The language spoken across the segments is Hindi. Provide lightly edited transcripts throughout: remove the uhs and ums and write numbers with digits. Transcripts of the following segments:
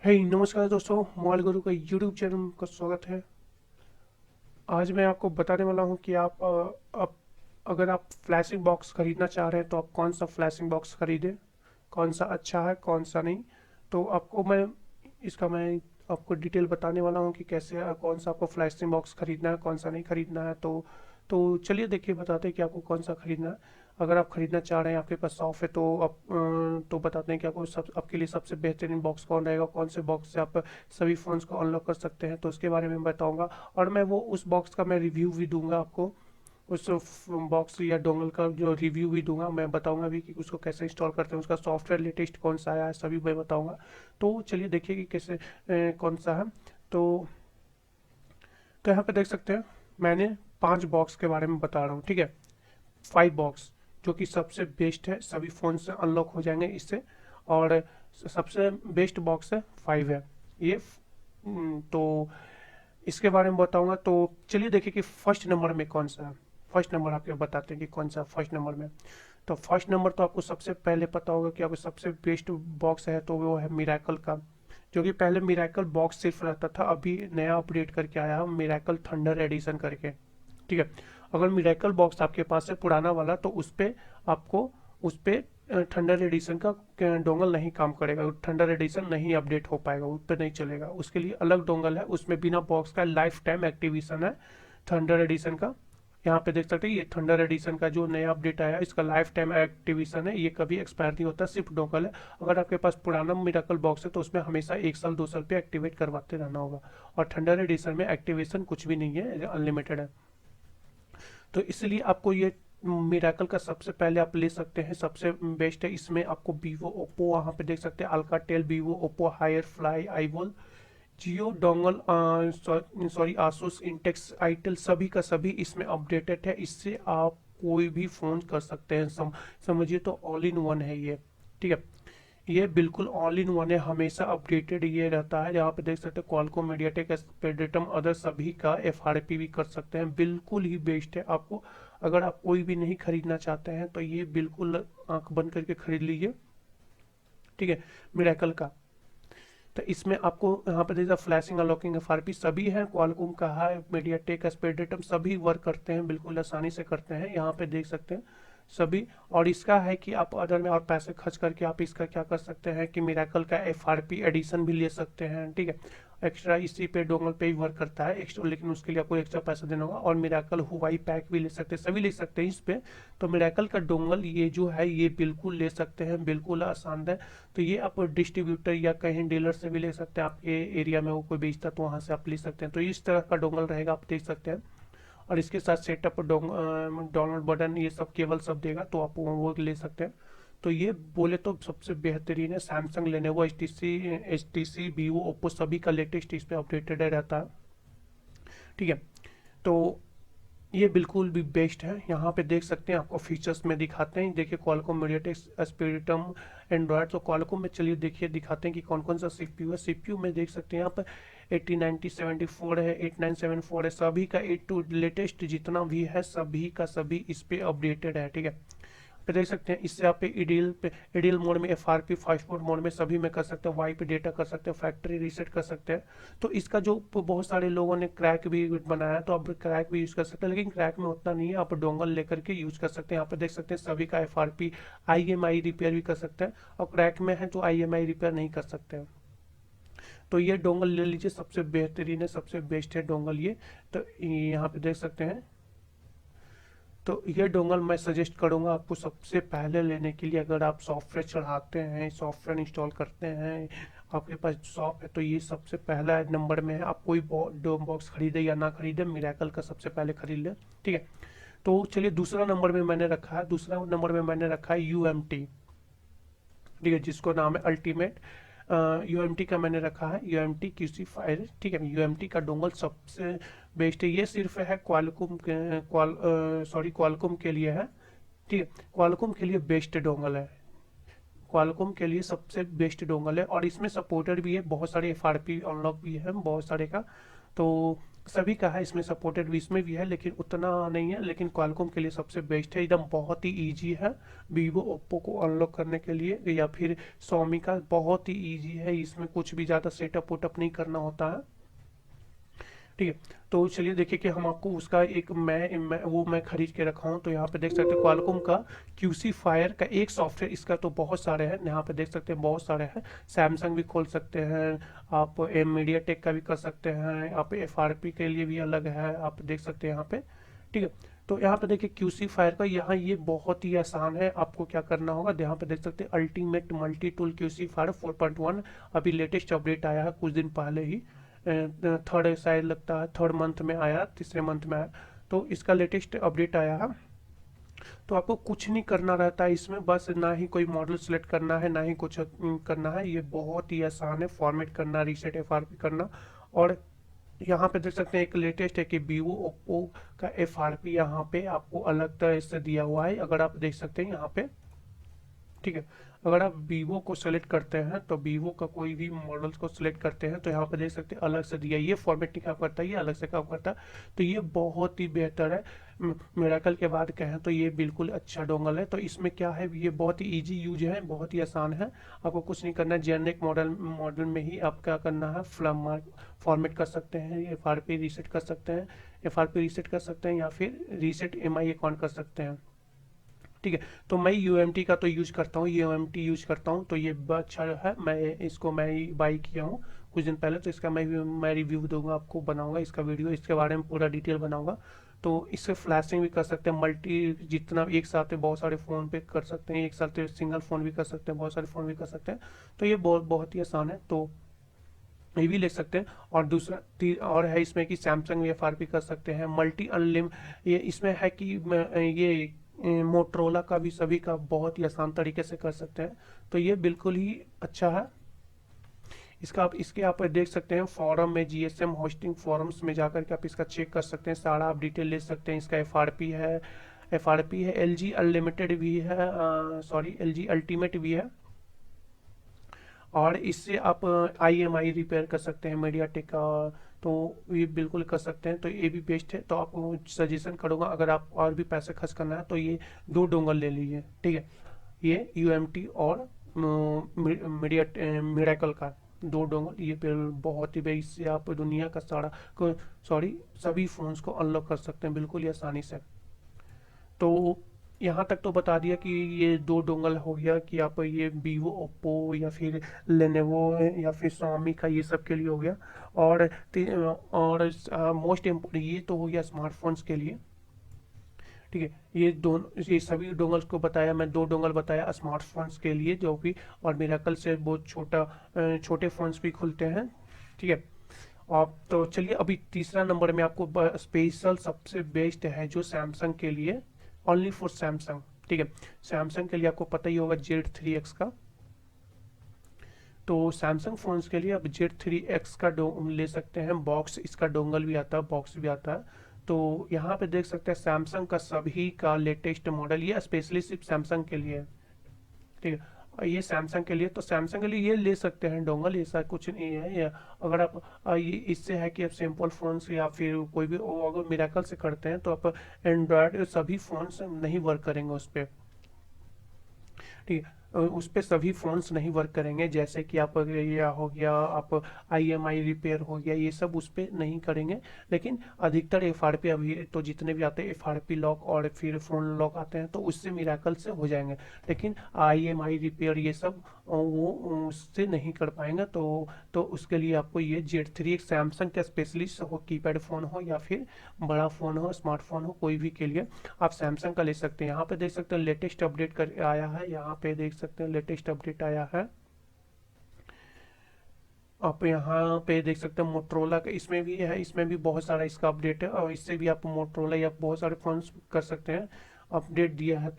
हे नमस्कार दोस्तों, मोबाइल गुरु का यूट्यूब चैनल में आपका स्वागत है। आज मैं आपको बताने वाला हूँ कि अगर आप फ्लैशिंग बॉक्स खरीदना चाह रहे हैं तो आप कौन सा फ्लैशिंग बॉक्स खरीदें, कौन सा अच्छा है कौन सा नहीं। तो मैं आपको डिटेल बताने वाला हूँ कि कैसे कौन सा आपको फ्लैशिंग बॉक्स खरीदना है कौन सा नहीं खरीदना है। तो चलिए देखिए, बताते हैं कि आपको कौन सा खरीदना है। अगर आप खरीदना चाह रहे हैं, आपके पास शॉप है, तो बताते हैं कि आपके लिए सबसे बेहतरीन बॉक्स कौन रहेगा, कौन से बॉक्स से आप सभी फ़ोन्स को अनलॉक कर सकते हैं, तो उसके बारे में बताऊंगा। और मैं वो उस बॉक्स का मैं रिव्यू भी दूंगा आपको। उस बॉक्स या डोंगल का जो रिव्यू भी दूंगा, मैं बताऊंगा भी कि उसको कैसे इंस्टॉल करते हैं, उसका सॉफ्टवेयर लेटेस्ट कौन सा आया है, सभी मैं बताऊंगा। तो चलिए देखिए कि कैसे कौन सा है। तो तो यहाँ पे देख सकते हैं, मैंने 5 बॉक्स के बारे में बता रहा हूँ, ठीक है। 5 बॉक्स जो कि सबसे बेस्ट है, सभी फ़ोन से अनलॉक हो जाएंगे इससे। और सबसे बेस्ट बॉक्स है 5 है ये। तो इसके बारे में बताऊंगा। तो चलिए देखिए कि फर्स्ट नंबर में कौन सा है। फर्स्ट नंबर आपको बताते हैं कि कौन सा फर्स्ट नंबर में। तो फर्स्ट नंबर तो आपको सबसे पहले पता होगा कि आपको सबसे बेस्ट बॉक्स है तो वो है मिराकल का। जो कि पहले मिराकल बॉक्स सिर्फ रहता था, अभी नया अपडेट करके आया है मिराकल थंडर एडिशन करके, ठीक है। अगर मिरेकल बॉक्स आपके पास है पुराना वाला, तो उस पे थंडर एडिशन का डोंगल नहीं काम करेगा, थंडर एडिशन नहीं अपडेट हो पाएगा, उस पर नहीं चलेगा। उसके लिए अलग डोंगल है, उसमें बिना बॉक्स का लाइफ टाइम एक्टिवेशन है थंडर एडिशन का। यहाँ पे देख सकते हैं, ये थंडर एडिशन का जो नया अपडेट आया है, इसका लाइफ टाइम एक्टिवेशन है, ये कभी एक्सपायर नहीं होता, सिर्फ डोंगल है। अगर आपके पास पुराना मिराकल बॉक्स है तो उसमें हमेशा 1 साल 2 साल पे एक्टिवेट करवाते रहना होगा। और थंडर एडिशन में एक्टिवेशन कुछ भी नहीं है, अनलिमिटेड है। तो इसलिए आपको ये मिराकल का सबसे पहले आप ले सकते हैं, सबसे बेस्ट है। इसमें आपको वीवो ओप्पो, वहाँ पे देख सकते हैं Alcatel, Vivo Oppo Haier Fly iBall, Jio dongle, sorry Asus Intex itel, सभी का सभी इसमें अपडेटेड है। इससे आप कोई भी फ़ोन कर सकते हैं, समझिए तो ऑल इन वन है ये, ठीक है। ये बिल्कुल ऑल इन वन है, हमेशा अपडेटेड ये रहता है। यहाँ पे देख सकते हैं क्वालकॉम, मीडियाटेक, स्पेक्ट्रम, अदर सभी का एफआरपी भी कर सकते हैं, बिल्कुल ही बेस्ट है आपको। अगर आप कोई भी नहीं खरीदना चाहते हैं तो ये बिल्कुल आंख बंद करके खरीद लीजिए, ठीक है, मिरेकल का। तो इसमें आपको यहाँ पे देखिए फ्लैशिंग, अनलॉकिंग, एफआरपी सभी है, क्वालकॉम का है, मीडियाटेक, स्पेक्ट्रम, सभी वर्क करते हैं, बिल्कुल आसानी से करते हैं, यहाँ पे देख सकते हैं सभी। और इसका है कि आप अदर में और पैसे खर्च करके आप इसका क्या कर सकते हैं कि मिराकल का एफआरपी एडिशन भी ले सकते हैं, ठीक है। एक्स्ट्रा इसी पे डोंगल पे ही वर्क करता है एक्स्ट्रा, लेकिन उसके लिए आपको एक्स्ट्रा पैसा देना होगा। और मिराकल हुआई पैक भी ले सकते हैं, सभी ले सकते हैं इस पे। तो मिराकल का डोंगल ये जो है ये बिल्कुल ले सकते हैं, बिल्कुल आसान है। तो ये आप डिस्ट्रीब्यूटर या कहीं डीलर से भी ले सकते हैं, आपके एरिया में वो कोई बेचता है तो वहाँ से आप ले सकते हैं। तो इस तरह का डोंगल रहेगा, आप देख सकते हैं। और इसके साथ सेटअप, डाउनलोड बटन, ये सब केबल सब देगा, तो आप वो ले सकते हैं। तो ये बोले तो सबसे बेहतरीन है। Samsung, Lenovo, H T C, Vivo, Oppo, सभी का लेटेस्ट इस पे अपडेटेड रहता है, ठीक है। तो ये बिल्कुल भी बेस्ट है। यहाँ पे देख सकते हैं, आपको फीचर्स में दिखाते हैं, देखिए क्वालकॉम, मीडियाटेक, स्पेक्ट्रम, एंड्रॉयड। तो क्वालकॉम में चलिए देखिए, दिखाते हैं कि कौन कौन सा सीपीयू है। सीपीयू में देख सकते हैं यहाँ पर 8090 74 है, 8974 है, सभी का ए टू लेटेस्ट जितना भी है सभी का सभी इस पे अपडेटेड है, ठीक है। पे देख सकते हैं, इससे आप एडियल मोड में, F R P fast mode mode में सभी में कर सकते हैं, वाई पे डेटा कर सकते हैं, फैक्ट्री रीसेट कर सकते हैं। तो इसका जो बहुत सारे लोगों ने क्रैक भी बनाया है, तो आप क्रैक भी यूज़ कर सकते हैं, लेकिन क्रैक में उतना नहीं है, आप डोंगल लेकर के यूज़ कर सकते हैं। यहाँ पे देख सकते हैं सभी का F R P, I am I repair भी कर सकते हैं। और क्रैक में है तो आई एम आई रिपेयर नहीं कर सकते हैं। तो ये डोंगल ले लीजिए, सबसे बेहतरीन है, सबसे बेस्ट है डोंगल ये। तो यहाँ पे देख सकते हैं, तो ये डोंगल मैं सजेस्ट करूंगा आपको सबसे पहले लेने के लिए। अगर आप सॉफ्टवेयर चढ़ाते हैं, सॉफ्टवेयर इंस्टॉल करते हैं, आपके पास शॉप है, तो ये सबसे पहला नंबर में है। आप कोई डोम बॉक्स खरीदे या ना खरीदे, मिराकल का सबसे पहले खरीद ले, ठीक है। तो चलिए दूसरा नंबर में मैंने रखा है, दूसरा नंबर में मैंने रखा है यूएमटी, ठीक है, जिसको नाम है अल्टीमेट। यूएमटी का मैंने रखा है यूएमटी क्यूसी फाइल, ठीक है। यूएमटी का डोंगल सबसे बेस्ट है, ये सिर्फ है क्वालकॉम के, क्वालकॉम के लिए है, ठीक है। क्वालकॉम के लिए बेस्ट डोंगल है, क्वालकॉम के लिए सबसे बेस्ट डोंगल है। और इसमें सपोर्टेड भी है, बहुत सारे एफ आर पी अनलॉक भी है बहुत सारे का। तो सभी का है, इसमें सपोर्टेड भी इसमें भी है लेकिन उतना नहीं है, लेकिन क्वालकॉम के लिए सबसे बेस्ट है, एकदम बहुत ही इजी है वीवो ओप्पो को अनलॉक करने के लिए, या फिर Xiaomi का बहुत ही इजी है, इसमें कुछ भी ज़्यादा सेटअप वोटअप नहीं करना होता है। ठीक है, तो चलिए देखिए कि हम आपको उसका एक मैं खरीद के रखा हूँ। तो यहाँ पे देख सकते हैं क्वालकॉम का क्यूसी फायर का एक सॉफ्टवेयर, इसका तो बहुत सारे हैं, यहाँ पे देख सकते हैं बहुत सारे हैं। सैमसंग भी खोल सकते हैं आप, मीडिया टेक का भी कर सकते हैं आप, एफआरपी के लिए भी अलग है, आप देख सकते हैं यहाँ पे। ठीक है, तो यहाँ पे देखिए क्यूसी फायर का, यहाँ ये बहुत ही आसान है, आपको क्या करना होगा, यहाँ पे देख सकते हैं ultimate multi tool QC fire 4.1, अभी लेटेस्ट अपडेट आया है कुछ दिन पहले ही, थर्ड शायद लगता है थर्ड मंथ में आया, तीसरे मंथ में आया, तो इसका लेटेस्ट अपडेट आया है। तो आपको कुछ नहीं करना रहता है इसमें, बस ना ही कोई मॉडल सेलेक्ट करना है ना ही कुछ करना है, ये बहुत ही आसान है, फॉर्मेट करना, रीसेट एफआरपी करना। और यहाँ पे देख सकते हैं एक लेटेस्ट है कि वीवो ओप्पो का एफआरपी यहाँ पे आपको अलग तरह से दिया हुआ है, अगर आप देख सकते हैं यहाँ पे। ठीक है, अगर आप वीवो को सेलेक्ट करते हैं तो वीवो का कोई भी मॉडल्स को सिलेक्ट करते हैं तो यहाँ पे देख सकते हैं अलग से दिया, ये फॉर्मेट नहीं काम करता, ये अलग से काम करता है। तो ये बहुत ही बेहतर है, मिराकल के बाद कहें तो ये बिल्कुल अच्छा डोंगल है। तो इसमें क्या है, ये बहुत ही ईजी यूज है, बहुत ही आसान है, आपको कुछ नहीं करना है, जेनरिक मॉडल मॉडल में ही आप क्या करना है, फ्लम फॉर्मेट कर सकते हैं, एफ आर पी रीसेट कर सकते हैं, एफ आर पी रीसेट कर सकते हैं, या फिर रीसेट एम आई अकाउंट कर सकते हैं। ठीक है, तो मैं UMT का तो यूज करता हूँ, UMT यूज करता हूँ, तो ये अच्छा है, मैं बाई किया हूँ कुछ दिन पहले, तो इसका मैं रिव्यू दूंगा आपको, बनाऊंगा इसका वीडियो, इसके बारे में पूरा डिटेल बनाऊंगा। तो इससे फ्लैशिंग भी कर सकते हैं, मल्टी जितना एक साथ बहुत सारे फ़ोन पे कर सकते हैं, एक साथ सिंगल फ़ोन भी कर सकते हैं, बहुत सारे फ़ोन भी कर सकते हैं। तो ये बहुत बहुत ही आसान है, तो ये भी ले सकते हैं। और दूसरा और है इसमें कि सैमसंग एफआरपी कर सकते हैं, मल्टी अनलिम, ये इसमें है कि ये मोटरोला का भी सभी का बहुत ही आसान तरीके से कर सकते हैं। तो ये बिल्कुल ही अच्छा है। इसका आप इसके आप देख सकते हैं फॉरम में, जीएसएम होस्टिंग फॉरम्स में जाकर के आप इसका चेक कर सकते हैं, सारा आप डिटेल ले सकते हैं। इसका एफआरपी है, एलजी अनलिमिटेड भी है, सॉरी एलजी अल्टीमेट भी है, और इससे आप IMI रिपेयर कर सकते हैं मीडिया टेक का, तो ये बिल्कुल कर सकते हैं, तो ये भी बेस्ट है। तो आपको सजेशन करूँगा अगर आप और भी पैसे खर्च करना है तो ये दो डोंगल ले लीजिए। ठीक है, ये UMT और मिराकल का दो डोंगल, ये बहुत ही बेस्ट से आप दुनिया का सारा, सॉरी सभी फोन्स को अनलॉक कर सकते हैं बिल्कुल ही आसानी से। तो यहाँ तक तो बता दिया कि ये दो डोंगल हो गया कि आप ये वीवो ओप्पो या फिर लेनोवो या फिर स्वामी का, ये सब के लिए हो गया। और और मोस्ट इम्पोर्टेंट ये तो हो गया स्मार्टफोन्स के लिए। ठीक है, ये सभी डोंगल्स को बताया, मैं दो डोंगल बताया स्मार्टफोन्स के लिए जो भी, और मिराकल से बहुत छोटे फोन्स भी खुलते हैं। ठीक है, आप तो चलिए अभी तीसरा नंबर में आपको स्पेशल सबसे बेस्ट है जो सैमसंग के लिए, ओनली फॉर सैमसंग। ठीक है, सैमसंग के लिए आपको पता ही होगा Z3X का। तो सैमसंग फ़ोन्स के लिए आप Z3X का ले सकते हैं, बॉक्स इसका डोंगल भी आता है, बॉक्स भी आता है। तो यहाँ पे देख सकते हैं सैमसंग का सभी का लेटेस्ट मॉडल, ये स्पेशली सिर्फ सैमसंग के लिए है। ठीक है, और ये सैमसंग के लिए, तो सैमसंग के लिए ये ले सकते हैं डोंगल, ऐसा कुछ नहीं है। या अगर आप ये इससे है कि आप सिंपल फ़ोन्स या फिर कोई भी अगर मिराकल से करते हैं तो आप एंड्रॉयड सभी फ़ोन्स नहीं वर्क करेंगे उस पर। ठीक है, उस पे सभी फ़ोन्स नहीं वर्क करेंगे, जैसे कि आप ये हो गया, आप IMI रिपेयर हो गया, ये सब उस पे नहीं करेंगे। लेकिन अधिकतर एफआरपी अभी तो जितने भी आते हैं एफआरपी लॉक और फिर फ़ोन लॉक आते हैं तो उससे मिराकल से हो जाएंगे। लेकिन IMI रिपेयर ये सब वो उससे नहीं कर पाएंगे। तो उसके लिए आपको ये Z3 एक सैमसंग का स्पेशलिस्ट हो, कीपैड फ़ोन हो या फिर बड़ा फ़ोन हो, स्मार्टफोन हो, कोई भी के लिए आप सैमसंग का ले सकते हैं। यहाँ पे देख सकते हैं लेटेस्ट अपडेट कर आया है, यहाँ पे देख सकते हैं लेटेस्ट अपडेट आया है। आप यहाँ पे देख सकते हैं मोटरोला का, इसमें भी है, इसमें भी बहुत सारा इसका अपडेट है, और इससे भी आप मोटरोला या बहुत सारे फोन्स कर सकते हैं अपडेट दिया है।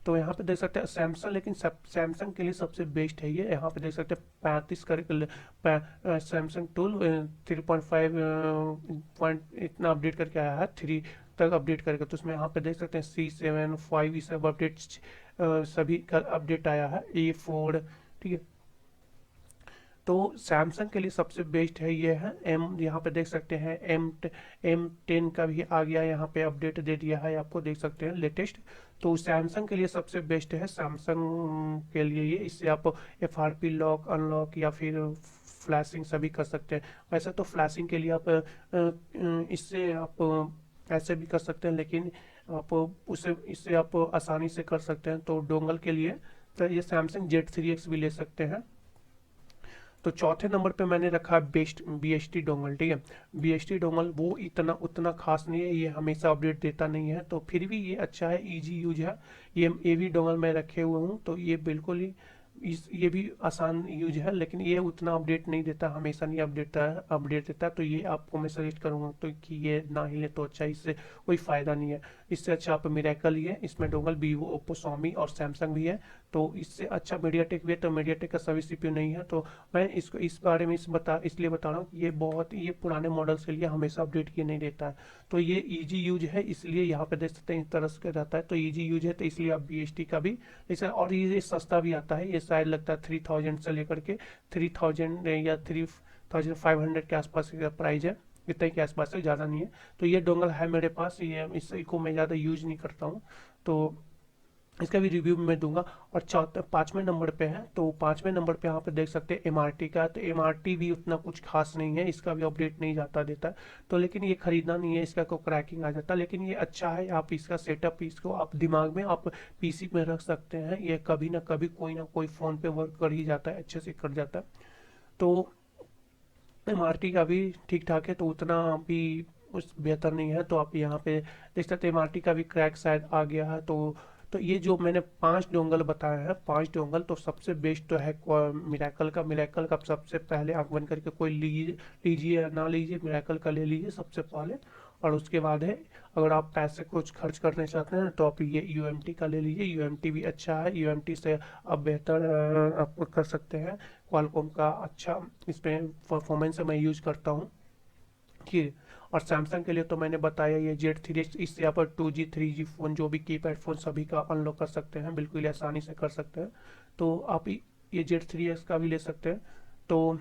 तो यहाँ पे देख सकते हैं सैमसंग, लेकिन सैमसंग के लिए सबसे बेस्ट है ये। यहाँ पे देख सकते हैं 35 करके सैमसंग टूल 3.5 पॉइंट इतना अपडेट करके आया है, 3 तक अपडेट करके। तो उसमें यहाँ पे देख सकते हैं C7 5 ये सब अपडेट सभी का अपडेट आया है, A4। ठीक है, तो सैमसंग के लिए सबसे बेस्ट है ये है एम, यहाँ पे देख सकते हैं M10 का भी आ गया, यहाँ पे अपडेट दे दिया है आपको, देख सकते हैं लेटेस्ट। तो सैमसंग के लिए सबसे बेस्ट है सैमसंग के लिए ये, इससे आप FRP लॉक अनलॉक या फिर फ्लैशिंग सभी कर सकते हैं। वैसे तो फ्लैशिंग के लिए आप इससे आप ऐसे भी कर सकते हैं, लेकिन आप उसे इससे आप आसानी से कर सकते हैं। तो डोंगल के लिए तो ये सैमसंग Z3X भी ले सकते हैं। तो चौथे नंबर पे मैंने रखा बेस्ट BHT डोंगल, ठीक है। BHT डोंगल वो इतना उतना खास नहीं है, ये हमेशा अपडेट देता नहीं है, तो फिर भी ये अच्छा है, इजी यूज है। ये AV डोंगल मैं रखे हुए हूँ, तो ये बिल्कुल ही ये भी आसान यूज है, लेकिन ये उतना अपडेट नहीं देता, हमेशा नहीं अपडेट देता। तो ये आपको मैं सजेस्ट करूँगा तो कि ये ना ही ले तो अच्छा, इससे कोई फ़ायदा नहीं है। इससे अच्छा आप मिराकल ही है, इसमें डोंगल वीवो ओप्पो सोमी और सैमसंग भी है। तो इससे अच्छा मीडियाटेक भी है, तो मीडियाटेक का सभी CPU नहीं है। तो मैं इसको इस बारे में इसलिए बता रहा हूँ कि ये पुराने मॉडल्स के लिए हमेशा अपडेट किए नहीं देता है। तो ये इजी यूज है, इसलिए यहाँ पे देख सकते हैं इस तरह से रहता है, तो इजी यूज है, तो इसलिए आप BHT का भी ऐसा। और ये सस्ता भी आता है, ये शायद लगता है 3000 से लेकर के 3000 या 3500 के आसपास का प्राइस है, इतने के आसपास है, ज़्यादा नहीं है। तो ये डोंगल है मेरे पास, ये इसको मैं ज़्यादा यूज नहीं करता हूँ, तो इसका भी रिव्यू मैं दूंगा। और चौथे पाँचवें नंबर पे है, तो पाँचवें नंबर पे यहाँ पे देख सकते हैं MRT का। तो MRT भी उतना कुछ खास नहीं है, इसका भी अपडेट नहीं जाता देता है, तो लेकिन ये खरीदना नहीं है, इसका को क्रैकिंग आ जाता है, लेकिन ये अच्छा है। आप इसका सेटअप इसको आप दिमाग में आप PC में रख सकते हैं, ये कभी ना कभी कोई ना कोई फ़ोन पे वर्क कर ही जाता है, अच्छे से कर जाता है। तो MRT का भी ठीक ठाक है, तो उतना भी उस बेहतर नहीं है। तो आप यहाँ पे देख सकते हैं MRT का भी क्रैक शायद आ गया है। तो ये जो मैंने 5 डोंगल बताया है, 5 डोंगल, तो सबसे बेस्ट तो है मिराकल का सबसे पहले आंख बंद करके कोई लीजिए या ना लीजिए, मिराकल का ले लीजिए सबसे पहले। और उसके बाद है, अगर आप पैसे कुछ खर्च करने चाहते हैं तो आप ये UMT का ले लीजिए, UMT भी अच्छा है, UMT से आप बेहतर आप कर सकते हैं। क्वालकॉम का अच्छा इसमें परफॉर्मेंस मैं यूज करता हूँ, ठीक है। और सैमसंग के लिए तो मैंने बताया ये Z3X, इससे आप 2G 3G फ़ोन जो भी कीपैड फ़ोन सभी का अनलॉक कर सकते हैं, बिल्कुल आसानी से कर सकते हैं। तो आप ये Z3X का भी ले सकते हैं। तो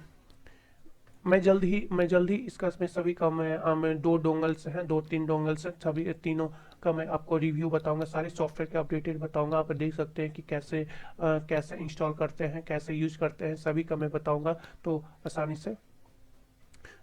मैं जल्द ही इसका मैं सभी का मैं 2 डोंगल्स हैं, 2-3 डोंगल्स हैं, सभी तीनों का मैं आपको रिव्यू बताऊंगा, सारे सॉफ्टवेयर के अपडेटेड बताऊंगा। आप देख सकते हैं कि कैसे इंस्टॉल करते हैं, कैसे यूज करते हैं, सभी का मैं बताऊंगा, तो आसानी से।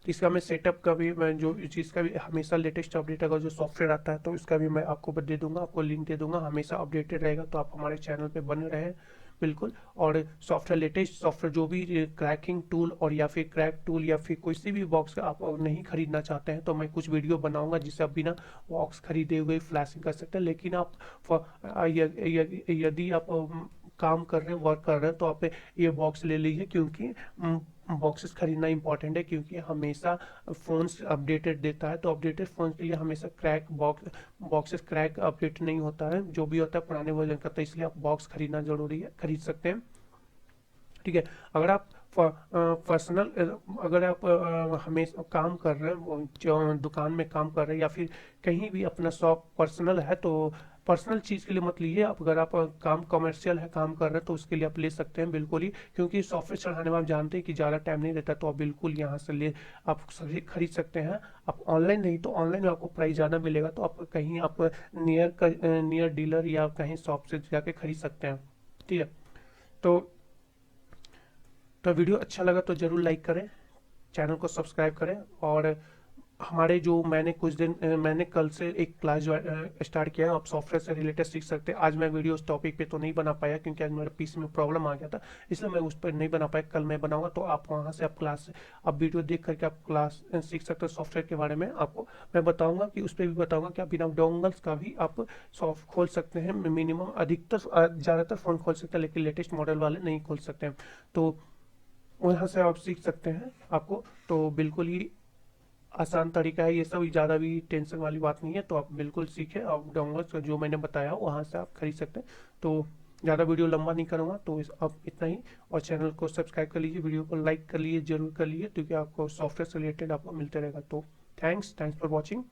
तो इसका मैं सेटअप का भी, मैं जो चीज़ का भी हमेशा लेटेस्ट अपडेट अगर जो सॉफ्टवेयर आता है तो इसका भी मैं आपको दे दूंगा, आपको लिंक दे दूंगा, हमेशा अपडेटेड रहेगा, तो आप हमारे चैनल पे बने रहें बिल्कुल। और सॉफ्टवेयर लेटेस्ट सॉफ्टवेयर जो भी क्रैकिंग टूल और या फिर क्रैक टूल या फिर किसी भी बॉक्स का आप नहीं खरीदना चाहते हैं, तो मैं कुछ वीडियो बनाऊंगा जिससे आप बिना बॉक्स खरीदे हुए फ्लैशिंग कर सकते हैं। लेकिन आप यदि आप काम कर रहे हैं, वर्क कर रहे हैं, तो आप ये बॉक्स ले लीजिए, क्योंकि बॉक्सेस खरीदना इंपॉर्टेंट है, क्योंकि हमेशा फ़ोन्स अपडेटेड देता है, तो अपडेटेड फ़ोन के लिए हमेशा बॉक्सेस क्रैक अपडेट नहीं होता है, जो भी होता है पुराने वर्जन का, तो इसलिए आप बॉक्स खरीदना ज़रूरी है, खरीद सकते हैं, ठीक है। अगर आप पर्सनल अगर आप हमेशा काम कर रहे हैं, जो दुकान में काम कर रहे हैं या फिर कहीं भी अपना शॉप पर्सनल है, तो पर्सनल चीज़ के लिए मत लीजिए आप। अगर आप काम कमर्शियल है, काम कर रहे हैं, तो उसके लिए आप ले सकते हैं बिल्कुल ही, क्योंकि सॉफ्टवेयर चढ़ाने में आप जानते हैं कि ज़्यादा टाइम नहीं रहता, तो आप बिल्कुल यहाँ से आप सभी खरीद सकते हैं। आप ऑनलाइन नहीं, तो ऑनलाइन में आपको प्राइस ज़्यादा मिलेगा, तो आप कहीं आप नियर डीलर या कहीं शॉप से जाके खरीद सकते हैं, ठीक है। तो वीडियो अच्छा लगा तो ज़रूर लाइक करें, चैनल को सब्सक्राइब करें। और हमारे जो मैंने कल से एक क्लास स्टार्ट किया है, आप सॉफ्टवेयर से रिलेटेड सीख सकते हैं। आज मैं वीडियो उस टॉपिक पे तो नहीं बना पाया, क्योंकि आज मेरे PC में प्रॉब्लम आ गया था, इसलिए मैं उस पर नहीं बना पाया, कल मैं बनाऊंगा। तो आप वहाँ से आप वीडियो देख करके आप क्लास सीख सकते हैं सॉफ्टवेयर के बारे में। आपको मैं बताऊँगा कि उस पर भी बताऊँगा कि आप बिना डोंगल्स का भी आप सॉफ्ट खोल सकते हैं, मिनिमम अधिकतर ज़्यादातर फ़ोन खोल सकते हैं, लेकिन लेटेस्ट मॉडल वाले नहीं खोल सकते हैं। तो वहाँ से आप सीख सकते हैं आपको, तो बिल्कुल ही आसान तरीका है, ये सब ज़्यादा भी टेंशन वाली बात नहीं है। तो आप बिल्कुल सीखें, आप डाउनलोड जो मैंने बताया वहाँ से आप खरीद सकते हैं। तो ज़्यादा वीडियो लंबा नहीं करूँगा, तो अब इतना ही। और चैनल को सब्सक्राइब कर लीजिए, वीडियो को लाइक कर लीजिए, जरूर कर लीजिए, क्योंकि आपको सॉफ्टवेयर से रिलेटेड आपको मिलते रहेगा। तो थैंक्स फॉर वॉचिंग।